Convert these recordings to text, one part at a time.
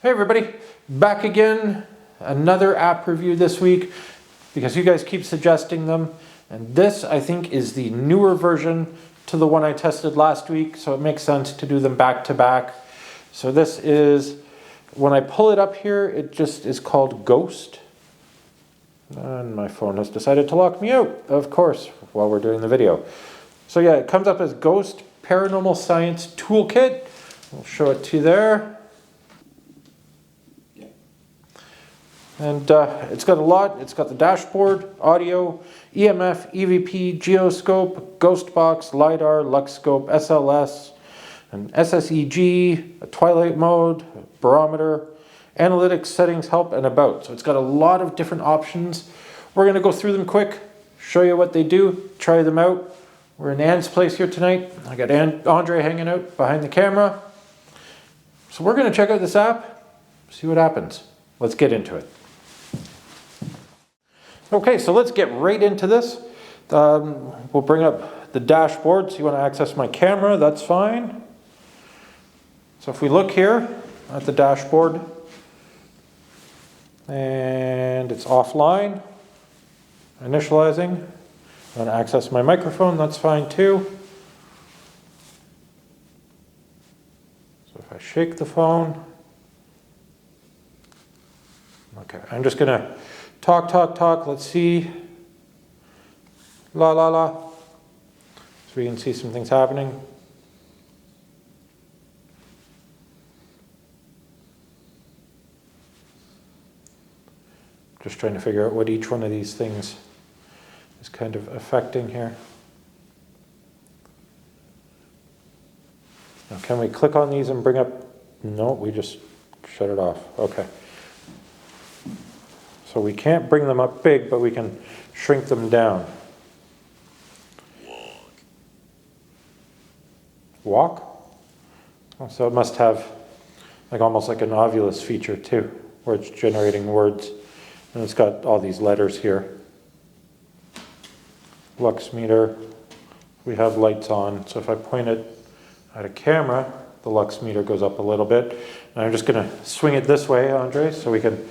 Hey everybody, back again. Another app review this week because you guys keep suggesting them. And this, I think, is the newer version to the one I tested last week, so it makes sense to do them back to back. So this is, when I pull it up here, it just is called Ghost. And my phone has decided to lock me out, of course, while we're doing the video. So yeah, it comes up as Ghost Paranormal Science Toolkit. I'll show it to you there. And it's got a lot. It's got the dashboard, audio, EMF, EVP, geoscope, ghost box, LiDAR, lux scope, SLS, an SSEG, a twilight mode, a barometer, analytics, settings, help, and about. So it's got a lot of different options. We're going to go through them quick, show you what they do, try them out. We're in Anne's place here tonight. I got Andre hanging out behind the camera. So we're going to check out this app, see what happens. Let's get into it. Okay, so let's get right into this. We'll bring up the dashboard. So you want to access my camera, that's fine. So if we look here at the dashboard, and it's offline, initializing. I want to access my microphone, that's fine too. So if I shake the phone, okay, I'm just going to talk, let's see. La la la. So we can see some things happening. Just trying to figure out what each one of these things is kind of affecting here. Now can we click on these and bring up? No, we just shut it off. Okay. So we can't bring them up big, but we can shrink them down. Walk? Oh, so it must have like almost like an Ovilus feature too, where it's generating words. And it's got all these letters here. Lux meter. We have lights on. So if I point it at a camera, the lux meter goes up a little bit. And I'm just going to swing it this way, Andre, so we can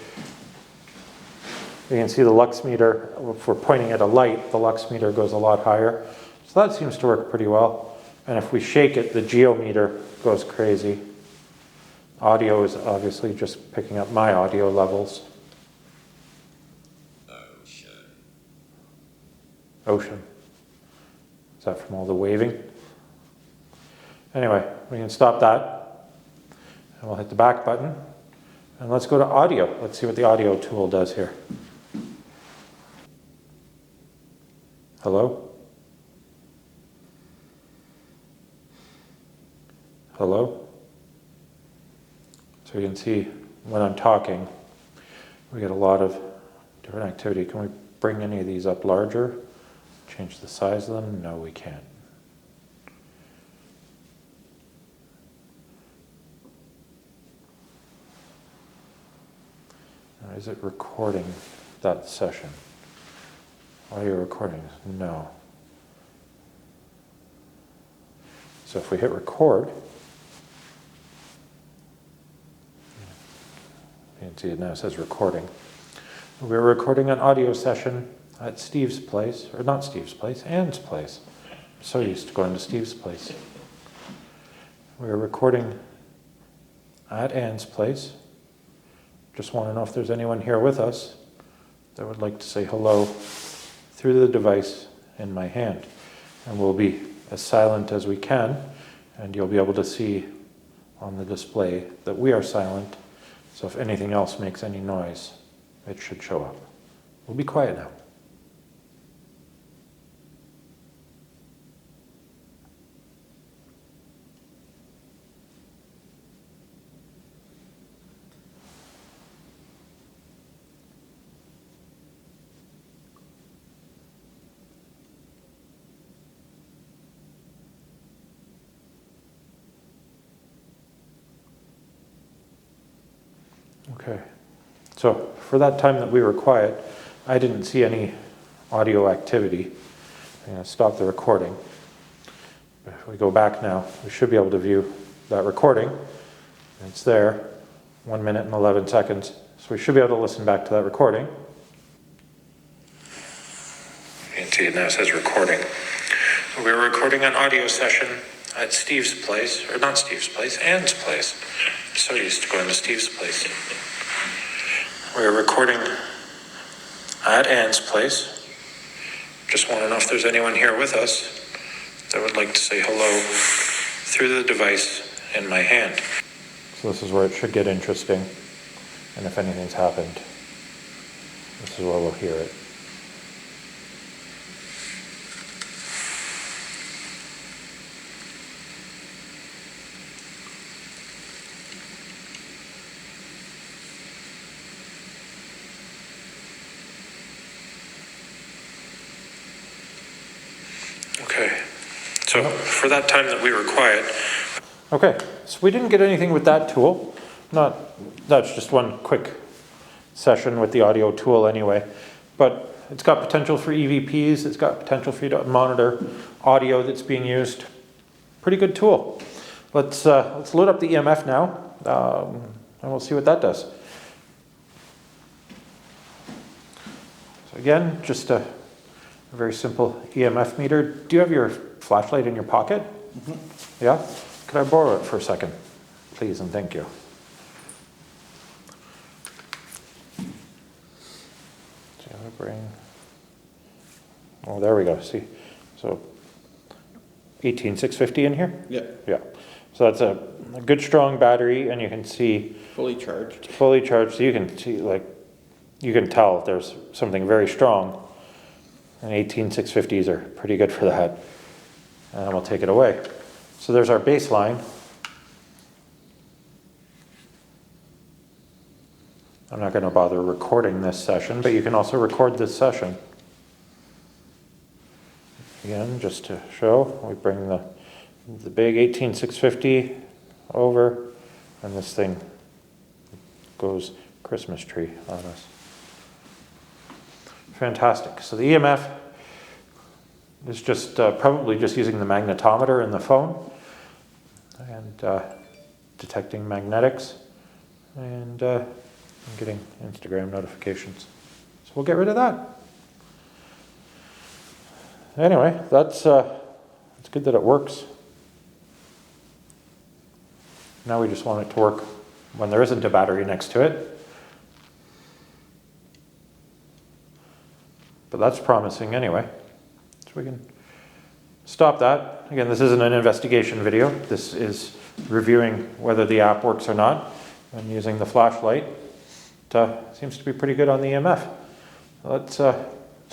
see the lux meter. If we're pointing at a light, the lux meter goes a lot higher. So that seems to work pretty well. And if we shake it, the geometer goes crazy. Audio is obviously just picking up my audio levels. Ocean. Is that from all the waving? Anyway, we can stop that. And we'll hit the back button. And let's go to audio. Let's see what the audio tool does here. Hello? Hello? So you can see when I'm talking, we get a lot of different activity. Can we bring any of these up larger? Change the size of them? No, we can't. Now, is it recording that session? Audio recording? No. So if we hit record, you can see it now says recording. We're recording an audio session at Steve's place, or not Steve's place, Anne's place. I'm so used to going to Steve's place. We're recording at Anne's place. Just want to know if there's anyone here with us that would like to say hello through the device in my hand. And we'll be as silent as we can, and you'll be able to see on the display that we are silent. So if anything else makes any noise, it should show up. We'll be quiet now. Okay, so for that time that we were quiet, I didn't see any audio activity. I'm going to stop the recording. If we go back now, we should be able to view that recording. It's there. 1 minute and 11 seconds. So we should be able to listen back to that recording. You can see it now says recording. We were recording an audio session at Steve's place, or not Steve's place, Anne's place. I'm so used to going to Steve's place. We were recording at Anne's place. Just want to know if there's anyone here with us that would like to say hello through the device in my hand. So this is where it should get interesting. And if anything's happened, this is where we'll hear it. Okay, so for that time that we were quiet. Okay, so we didn't get anything with that tool. That's just one quick session with the audio tool anyway. But it's got potential for EVPs, it's got potential for you to monitor audio that's being used. Pretty good tool. Let's load up the EMF now, and we'll see what that does. So again, just a very simple EMF meter. Do you have your flashlight in your pocket? Mm-hmm. Yeah? Could I borrow it for a second? Please and thank you. So I bring... Oh, there we go. See? So 18650 in here? Yeah. Yeah. So that's a good strong battery, and you can see... Fully charged. Fully charged. So you can see, like, you can tell there's something very strong. And 18650s are pretty good for that. And we'll take it away. So there's our baseline. I'm not going to bother recording this session, but you can also record this session. Again, just to show, we bring the big 18650 over, and this thing goes Christmas tree on us. Fantastic. So the EMF is just probably just using the magnetometer in the phone and detecting magnetics and getting Instagram notifications. So we'll get rid of that. Anyway, that's it's good that it works. Now we just want it to work when there isn't a battery next to it. But that's promising anyway. So we can stop that. Again, this isn't an investigation video. This is reviewing whether the app works or not. And using the flashlight, it seems to be pretty good on the EMF. Let's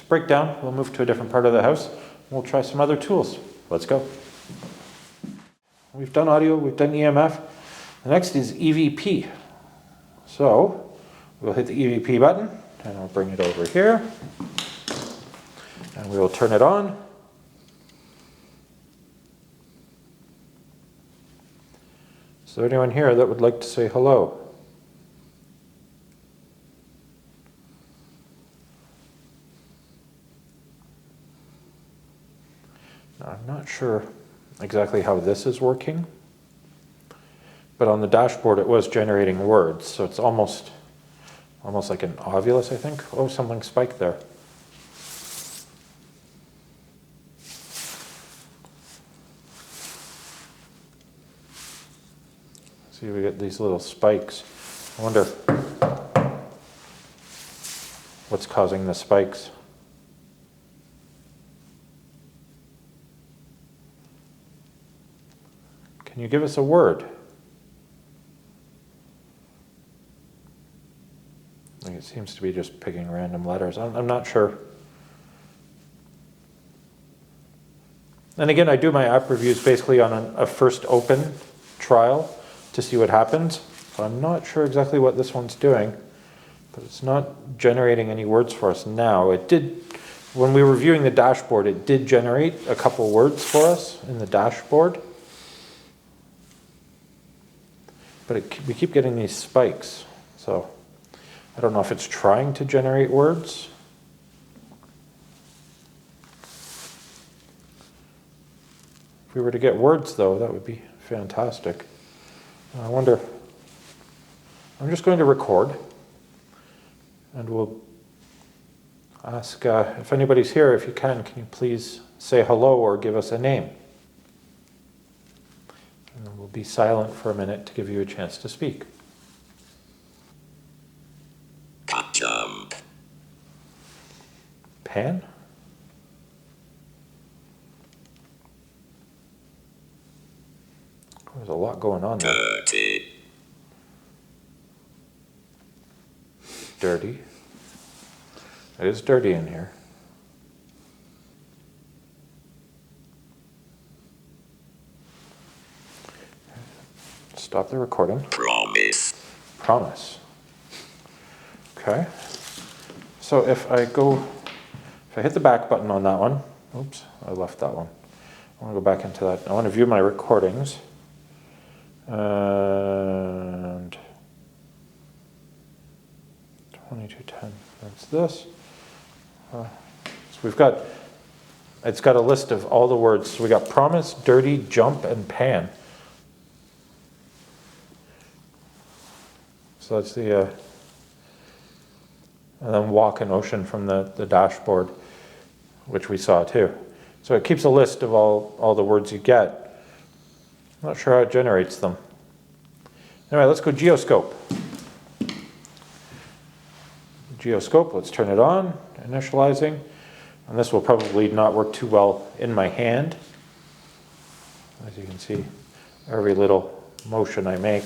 break down. We'll move to a different part of the house. We'll try some other tools. Let's go. We've done audio, we've done EMF. The next is EVP. So we'll hit the EVP button and I'll bring it over here. And we will turn it on. Is there anyone here that would like to say hello? Now, I'm not sure exactly how this is working, but on the dashboard it was generating words, so it's almost like an ovulus, I think. Oh, something spiked there. See, we get these little spikes. I wonder what's causing the spikes. Can you give us a word? Like it seems to be just picking random letters. I'm not sure. And again, I do my app reviews basically on a first open trial to see what happens. So I'm not sure exactly what this one's doing, but it's not generating any words for us now. It did, when we were viewing the dashboard, it did generate a couple words for us in the dashboard. But we keep getting these spikes. So I don't know if it's trying to generate words. If we were to get words though, that would be fantastic. I wonder I'm just going to record, and we'll ask if anybody's here, if you can you please say hello or give us a name? And then we'll be silent for a minute to give you a chance to speak. Jump. Pan? There's a lot going on there. Dirty. Dirty. It is dirty in here. Stop the recording. Promise. Promise. Okay. So if I hit the back button on that one, oops, I left that one. I want to go back into that. I want to view my recordings. And 2210, that's this. So it's got a list of all the words. So we got promise, dirty, jump, and pan. So that's the, and then walk and ocean from the dashboard, which we saw too. So it keeps a list of all the words you get. I'm not sure how it generates them. Anyway, let's go geoscope. Geoscope, let's turn it on, initializing. And this will probably not work too well in my hand. As you can see, every little motion I make.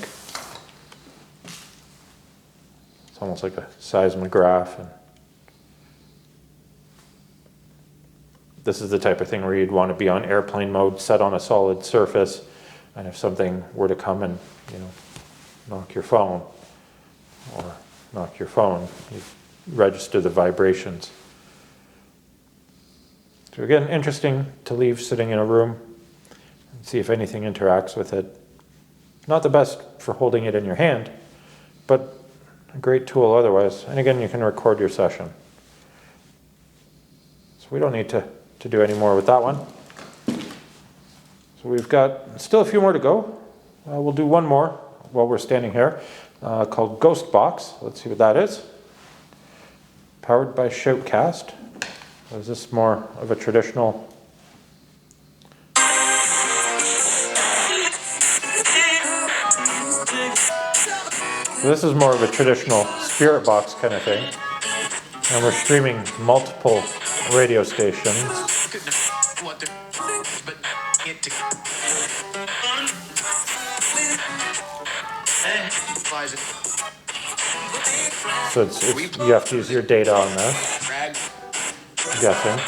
It's almost like a seismograph. And this is the type of thing where you'd want to be on airplane mode, set on a solid surface. And if something were to come and, knock your phone, you register the vibrations. So again, interesting to leave sitting in a room and see if anything interacts with it. Not the best for holding it in your hand, but a great tool otherwise. And again, you can record your session. So we don't need to do any more with that one. So we've got still a few more to go. We'll do one more while we're standing here, called Ghost Box. Let's see what that is. Powered by Shoutcast. Is this more of a traditional? So this is more of a traditional spirit box kind of thing. And we're streaming multiple radio stations. So you have to use your data on this, I'm guessing.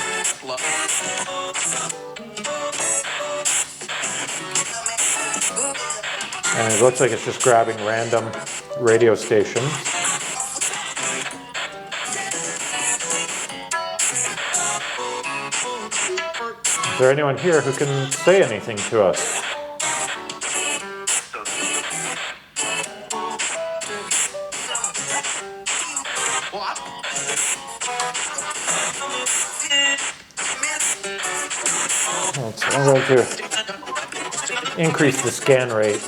And it looks like it's just grabbing random radio stations. Is there anyone here who can say anything to us? I'm going to increase the scan rate.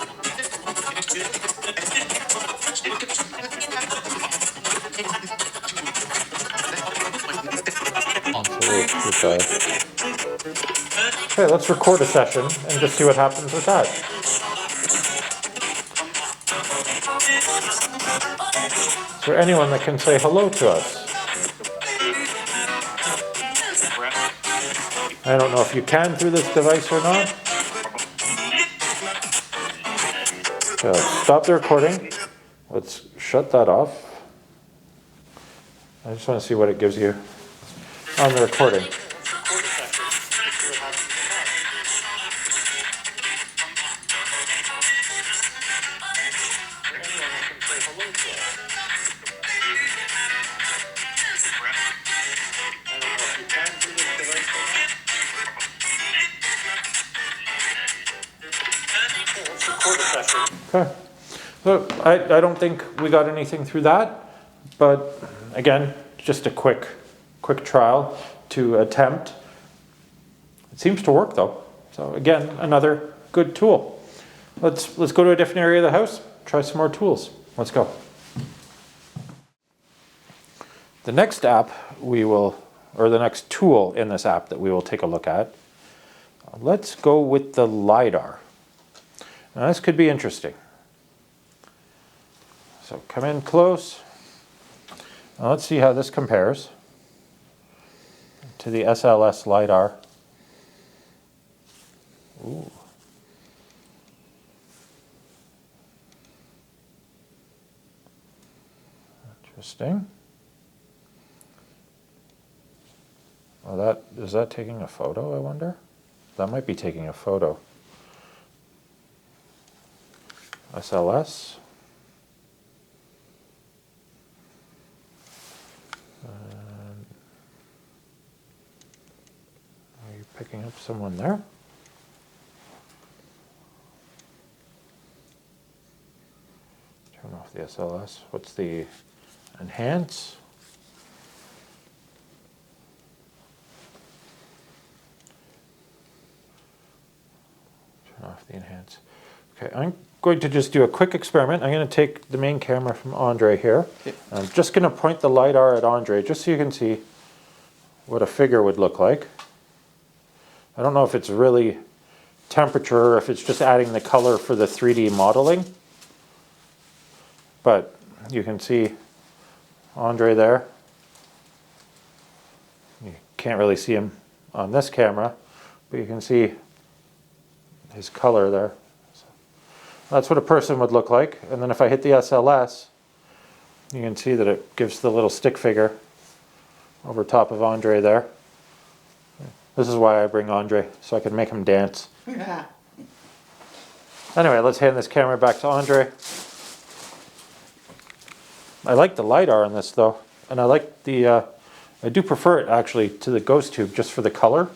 Okay, let's record a session and just see what happens with that. Is there anyone that can say hello to us? I don't know if you can through this device or not. Okay, let's stop the recording. Let's shut that off. I just want to see what it gives you on the recording. Okay. So I don't think we got anything through that, but again, just a quick trial to attempt. It seems to work though. So again, another good tool. Let's go to a different area of the house, try some more tools. Let's go. The next app or the next tool in this app that we will take a look at, let's go with the LiDAR. Now this could be interesting. So come in close. Now let's see how this compares to the SLS LiDAR. Ooh. Interesting. Well, is that taking a photo, I wonder? That might be taking a photo. SLS. Are you picking up someone there? Turn off the SLS. What's the enhance? Turn off the enhance. Okay, I'm going to just do a quick experiment. I'm going to take the main camera from Andre here. Okay. I'm just going to point the LiDAR at Andre just so you can see what a figure would look like. I don't know if it's really temperature or if it's just adding the color for the 3D modeling. But you can see Andre there. You can't really see him on this camera, but you can see his color there. So that's what a person would look like. And then if I hit the SLS, you can see that it gives the little stick figure over top of Andre there. This is why I bring Andre, so I can make him dance. Anyway, let's hand this camera back to Andre. I like the LiDAR on this though, and I like the, I do prefer it actually to the ghost tube just for the color.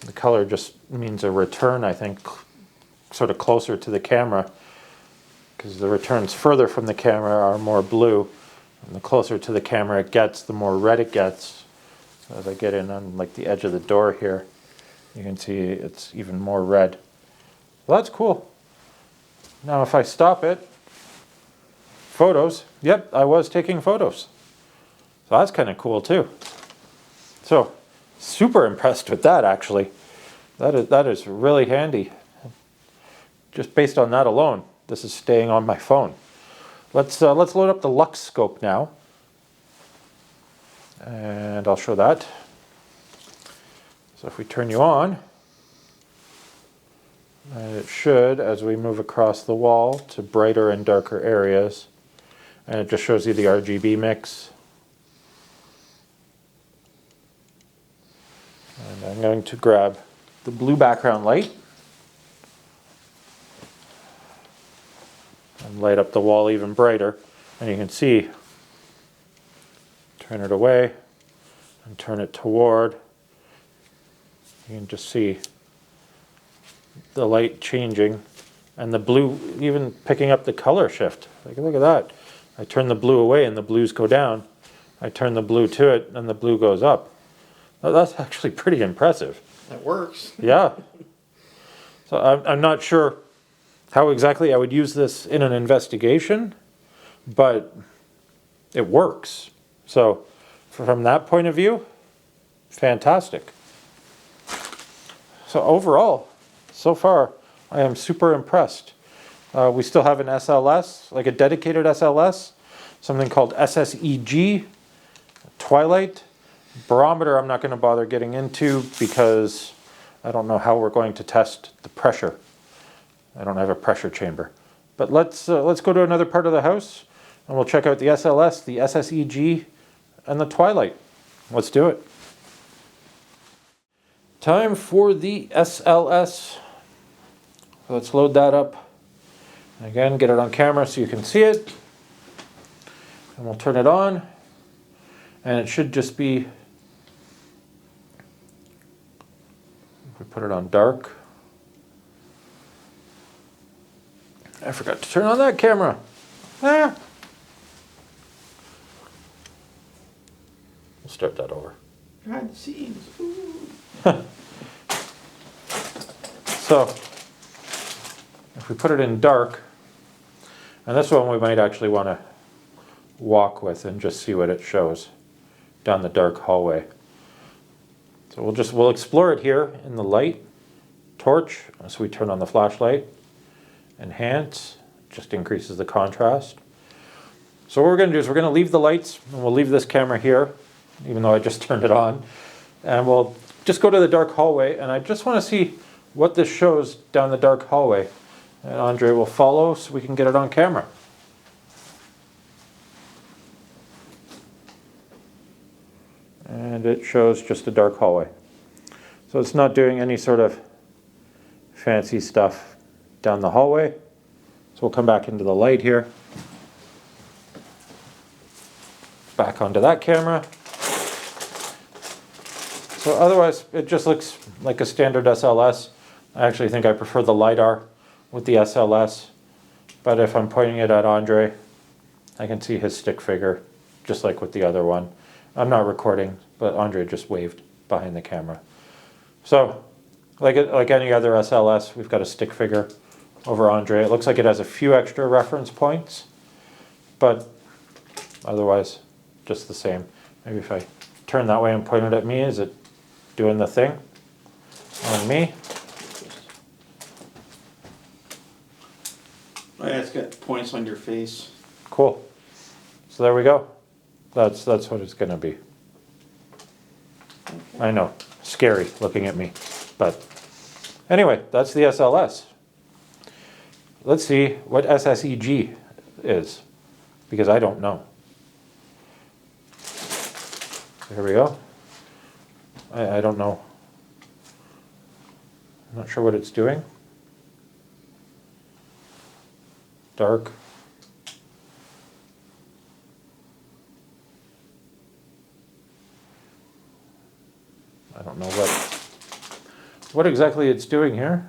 The color just means a return, I think, sort of closer to the camera, because the returns further from the camera are more blue, and the closer to the camera it gets, the more red it gets. So as I get in on like the edge of the door here, you can see it's even more red. Well, that's cool. Now if I stop it, photos, yep, I was taking photos. So that's kind of cool too. So super impressed with that actually. That is really handy. Just based on that alone, this is staying on my phone. Let's load up the Lux scope now. And I'll show that. So if we turn you on, and it should, as we move across the wall to brighter and darker areas, and it just shows you the RGB mix. And I'm going to grab the blue background light and light up the wall even brighter. And you can see, turn it away and turn it toward. You can just see the light changing and the blue even picking up the color shift. Like, look at that. I turn the blue away and the blues go down. I turn the blue to it and the blue goes up. Now, that's actually pretty impressive. That works. Yeah. So I'm not sure how exactly I would use this in an investigation, but it works. So from that point of view, fantastic. So overall, so far, I am super impressed. We still have an SLS, like a dedicated SLS, something called SSEG, Twilight. Barometer I'm not going to bother getting into because I don't know how we're going to test the pressure. I don't have a pressure chamber. But let's go to another part of the house and we'll check out the SLS, the SSEG, and the Twilight. Let's do it. Time for the SLS. Let's load that up. And again, get it on camera so you can see it. And we'll turn it on. And it should just be, if we put it on dark. I forgot to turn on that camera. Ah. We'll start that over. Behind the scenes. So, if we put it in dark, And this one we might actually want to walk with and just see what it shows down the dark hallway. So we'll explore it here in the light. Torch, so we turn on the flashlight. Enhance, just increases the contrast. So what we're going to do is we're going to leave the lights, and we'll leave this camera here, even though I just turned it on. And we'll just go to the dark hallway, and I just want to see what this shows down the dark hallway. And Andre will follow so we can get it on camera. And it shows just a dark hallway. So it's not doing any sort of fancy stuff down the hallway. So we'll come back into the light here. Back onto that camera. So otherwise, it just looks like a standard SLS. I actually think I prefer the LiDAR with the SLS. But if I'm pointing it at Andre, I can see his stick figure, just like with the other one. I'm not recording, but Andre just waved behind the camera. So, like any other SLS, we've got a stick figure over Andre. It looks like it has a few extra reference points, but otherwise, just the same. Maybe if I turn that way and point it at me, is it doing the thing on me? Oh yeah, it's got points on your face. Cool. So there we go. That's what it's going to be. I know, scary looking at me, but anyway, that's the SLS. Let's see what SSEG is, because I don't know. Here we go. I don't know. I'm not sure what it's doing. Dark. I don't know what exactly it's doing here.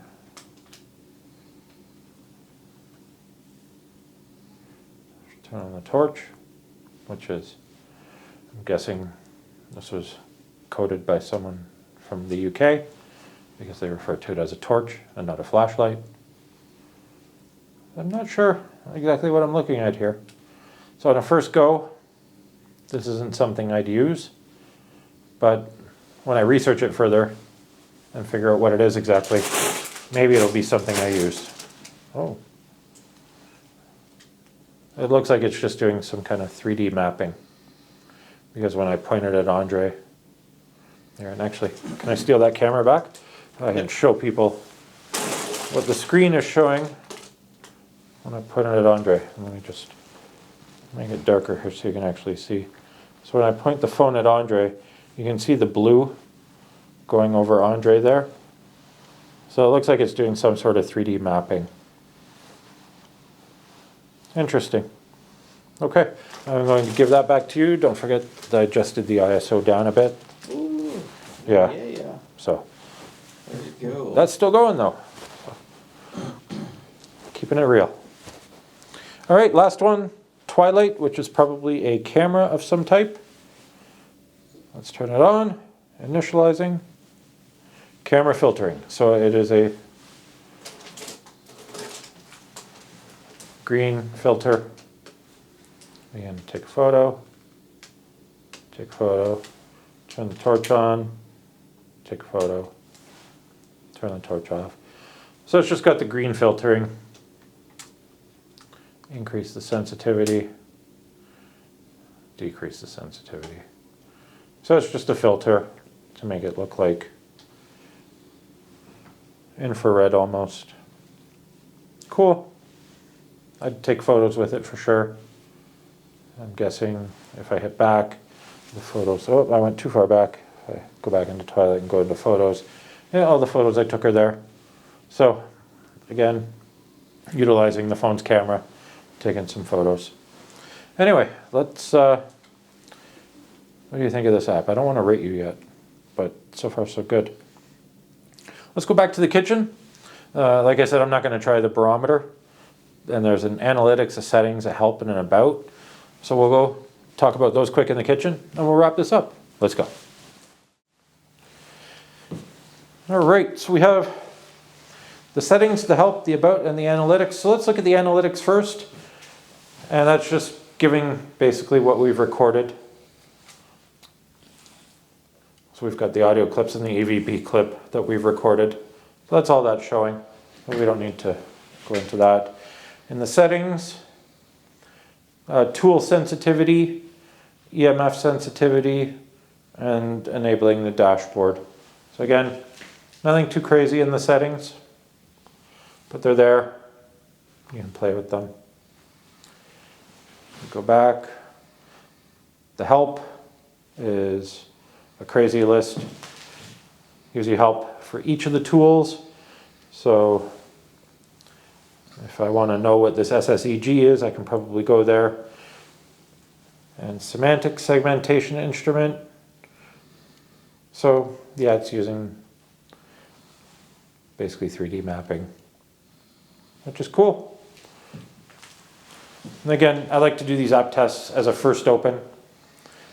Turn on the torch, which is, I'm guessing this was coded by someone from the UK because they refer to it as a torch and not a flashlight. I'm not sure exactly what I'm looking at here. So on a first go, this isn't something I'd use, but when I research it further and figure out what it is exactly, maybe it'll be something I use. Oh. It looks like it's just doing some kind of 3D mapping. Because when I pointed at Andre, there, and actually, can I steal that camera back? I can show people what the screen is showing when I point it at Andre. Let me just make it darker here so you can actually see. So when I point the phone at Andre, you can see the blue going over Andre there. So it looks like it's doing some sort of 3D mapping. Interesting. Okay, I'm going to give that back to you. Don't forget that I adjusted the ISO down a bit. Ooh. Yeah. Yeah. So There you go. that's still going though. Keeping it real. All right, last one, Twilight, which is probably a camera of some type. Let's turn it on. Initializing. Camera filtering. So it is a green filter. Again, take a photo, turn the torch on, take a photo, turn the torch off. So it's just got the green filtering. Increase the sensitivity, decrease the sensitivity. So it's just a filter to make it look like infrared almost. Cool. I'd take photos with it for sure. I'm guessing if I hit back, the photos, oh, I went too far back. If I go back into Twilight and go into photos, yeah, all the photos I took are there. So, again, utilizing the phone's camera, taking some photos. Anyway, let's, what do you think of this app? I don't want to rate you yet, but so far so good. Let's go back to the kitchen. Like I said, I'm not going to try the barometer. And there's an analytics, a settings, a help, and an about. So we'll go talk about those quick in the kitchen, and we'll wrap this up. Let's go. All right, so we have the settings, the help, the about, and the analytics. So let's look at the analytics first. And that's just giving basically what we've recorded. So we've got the audio clips and the EVP clip that we've recorded. So that's all that's showing. We don't need to go into that. In the settings, tool sensitivity, EMF sensitivity, and enabling the dashboard. So again, nothing too crazy in the settings, but they're there. You can play with them. Go back. The help is a crazy list. Gives you help for each of the tools. So if I want to know what this SSEG is, I can probably go there. And semantic segmentation instrument. So yeah, it's using basically 3D mapping, which is cool. And again, I like to do these app tests as a first open.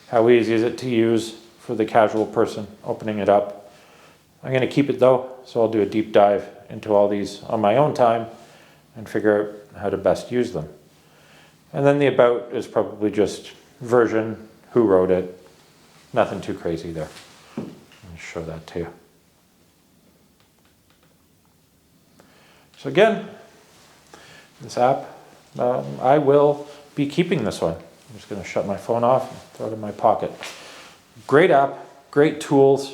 How easy is it to use for the casual person opening it up? I'm going to keep it though, so I'll do a deep dive into all these on my own time and figure out how to best use them. And then the about is probably just version, who wrote it, nothing too crazy there. Let me show that to you. So again, this app, I will be keeping this one. I'm just going to shut my phone off and throw it in my pocket. Great app, great tools.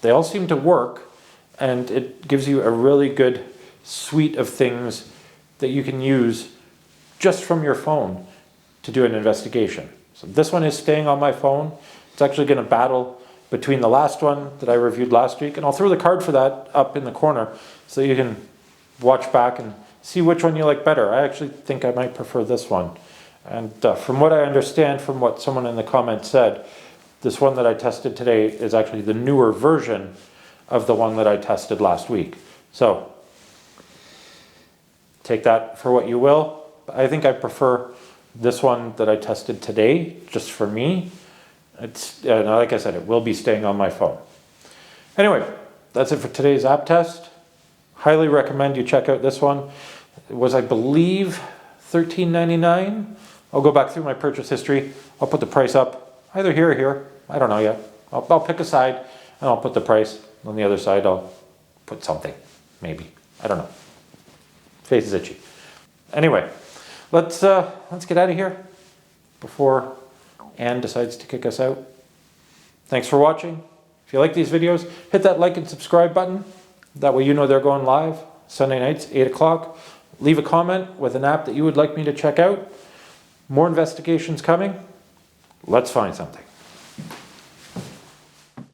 They all seem to work, and it gives you a really good suite of things that you can use just from your phone to do an investigation. So this one is staying on my phone. It's actually going to battle between the last one that I reviewed last week, and I'll throw the card for that up in the corner so you can watch back and see which one you like better. I actually think I might prefer this one. And from what I understand from what someone in the comments said, this one that I tested today is actually the newer version of the one that I tested last week. So take that for what you will. I think I prefer this one that I tested today, just for me. It's like I said, it will be staying on my phone. Anyway, that's it for today's app test. Highly recommend you check out this one. It was, I believe, $13.99. I'll go back through my purchase history. I'll put the price up, either here or here. I don't know yet. I'll pick a side and I'll put the price. On the other side, I'll put something, maybe. I don't know. Face is itchy. Anyway, let's get out of here before Anne decides to kick us out. Thanks for watching. If you like these videos, hit that like and subscribe button. That way you know they're going live Sunday nights, 8 o'clock. Leave a comment with an app that you would like me to check out. More investigations coming. Let's find something.